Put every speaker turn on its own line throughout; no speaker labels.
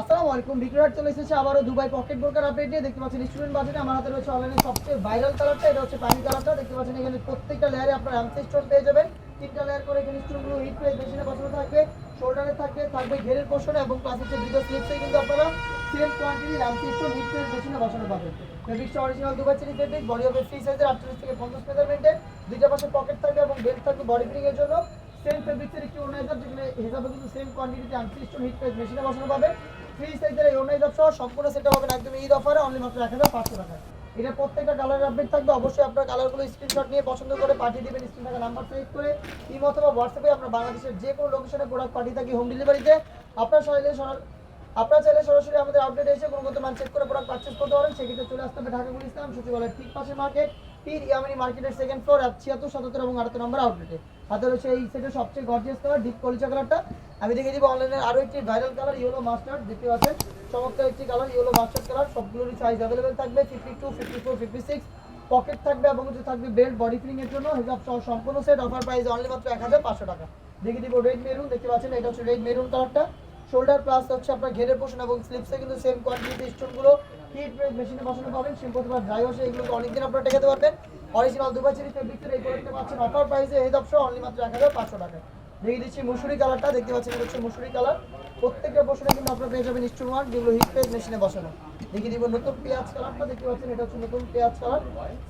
আসসালামু আলাইকুম। বিক্রয় চলে এসেছে আবারও দুবাই পকেট বোরকার আপডেট নিয়ে। দেখতে পাচ্ছেন স্টুডেন্ট বাজেটে আমার হাতে রয়েছে অনলাইনে সবচেয়ে ভাইরাল কালারটা, এটা হচ্ছে পানি কালারটা। দেখতে পাচ্ছেন এখানে প্রত্যেকটা লেয়ারে আপনার এমসি স্টোন পেয়ে যাবেন। তিনটা লেয়ার করে এখানে স্টোনগুলো হিট পেয়ে মেশিনে বসানো থাকবে, শোল্ডারে থাকবে ঘেরের পোর্শনে এবং প্লাস হচ্ছে দুটো স্লিপসে কিন্তু আপনারা সেম কোয়ান্টিটির এমসি স্টোন হিট পেয়ে মেশিনে বসানো পাবেন। ফেব্রিক্সটা original Dubai cherry fabric, body হবে ফ্রি সাইজের 48 থেকে 50 মেজারমেন্টের। দুইটা পাশে পকেট থাকবে এবং বেল্ট থাকবে বডি ফিটিং এর জন্য। সেম ফেব্রিক্সের একটি অর্গানাইজার, যেখানে হিসাবে কিন্তু সেম কোয়ান্টিটিতে এমসি স্টোন হিট পেয়ে মেশিনে বসানো পাবে। ফ্রি সাইজের এই অর্গানাইজার সহ সম্পূর্ণ সেটা হবে একদম ঈদ অফারে অনলি মাত্র 1500 টাকা। এটা প্রত্যেকটা কালারের আপডেট থাকবে। অবশ্যই আপনার কালারগুলো স্ক্রিনশট নিয়ে পছন্দ করে পাঠিয়ে দিবেন স্ক্রিন থাকা নাম্বার সেভ করে। ইমো অথবা হোয়াটসঅ্যাপে আমরা বাংলাদেশের যে কোনো লোকেশনে প্রোডাক্ট পাঠিয়ে থাকি হোম ডেলিভারিতে। আপনারা চাইলে সরাসরি আমাদের আপডেট এসে গুণগত মান চেক করে প্রোডাক্ট পারচেজ করতে পারেন। সেক্ষেত্রে চলে আসতে হবে ঢাকা গুলিস্তান সচিবালয়ের ঠিক পাশে মার্কেট, পীর ইয়ামিনী মার্কেটের সেকেন্ড ফ্লোর, 76, 77 এবং 78 নম্বর আউটলেটে। হাতে রয়েছে এই সেটের সবচেয়ে গর্জিয়াস কালার ডিপ কলিজা কালারটা। আমি দেখিয়ে দিব অনলাইনের আরও একটি ভাইরাল কালার ইয়েলো মাস্টার্ড। দেখতে পাচ্ছেন চমৎকার একটি কালার ইয়েলো মাস্টার্ড কালার। সবগুলোরই সাইজ অ্যাভেলেবেল থাকবে 52, 54, 56। পকেট থাকবে এবং থাকবে বেল্ট বডি ফিটিং এর জন্য। হিসাব সহ সম্পূর্ণ সেট অফার প্রাইস অনলি মাত্র 1500 টাকা। দেখিয়ে দিব রেড মেরুন। দেখতে পাচ্ছেন এটা হচ্ছে রেড মেরুন কালারটা। শোল্ডার প্লাস হচ্ছে আপনার ঘেরের পোর্শন এবং স্লিপসে কিন্তু সেম কোয়ান্টিটি স্টোনগুলো হিট ব্রেক মেশিনে বসানো পাবেন। সিম্পল অথবা ড্রাই ওয়াশে এগুলোকে অনেকদিন আপনারা টেকাতে পারবেন। অরিজিনাল দুবাই চেরি ফেব্রিক্সের এই প্রোডাক্টটা পাচ্ছেন অফার প্রাইসে হিসাব সহ অনলি মাত্র 1500 টাকা। দেখিয়ে দিচ্ছি মুসুরি কালারটা। দেখতে পাচ্ছেন এটা হচ্ছে মুসুরি কালার। প্রত্যেকটা পোর্শনে কিন্তু আপনারা পেয়ে যাবেন স্টোন ওয়ার্ক, যেগুলো হিট ব্রেক মেশিনে বসানো। দেখিয়ে দিব নতুন পেঁয়াজ কালারটা। দেখতে পাচ্ছেন এটা হচ্ছে নতুন পেঁয়াজ কালার।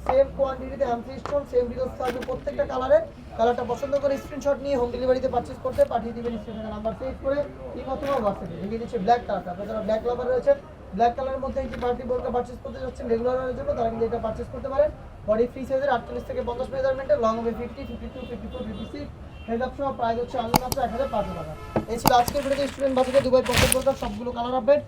সেম কোয়ান্টিটিতে এমসি স্টোন, সেম ডিটেইলস থাকবে প্রত্যেকটা কালারের। কালারটা পছন্দ করে স্ক্রিনশট নিয়ে হোম ডেলিভারিতে পারচেজ করতে পাঠিয়ে দিবেন স্ক্রিনে নাম্বার সেভ করে ইমো অথবা হোয়াটসঅ্যাপে। দেখিয়ে দিচ্ছি ব্ল্যাক কালারটা। আপনারা যারা ব্ল্যাক লাভার রয়েছেন, ব্ল্যাক কালারের মধ্যে একটি পার্টি বোরকা পারচেজ করতে যাচ্ছেন রেগুলারের জন্য, তারা কিন্তু এটা পারচেজ করতে পারেন। বডি ফ্রি সাইজের 48 থেকে 50 মেজারমেন্টের, লং হবে 50, 52, 54, 56। হেডআপ সহ প্রাইস হচ্ছে অনলি মাত্র 1500 টাকা। এই ছিল আজকের ভিডিওতে স্টুডেন্ট বাজেটে দুবাই পকেট বোরকার সবগুলো কালার আপডেট।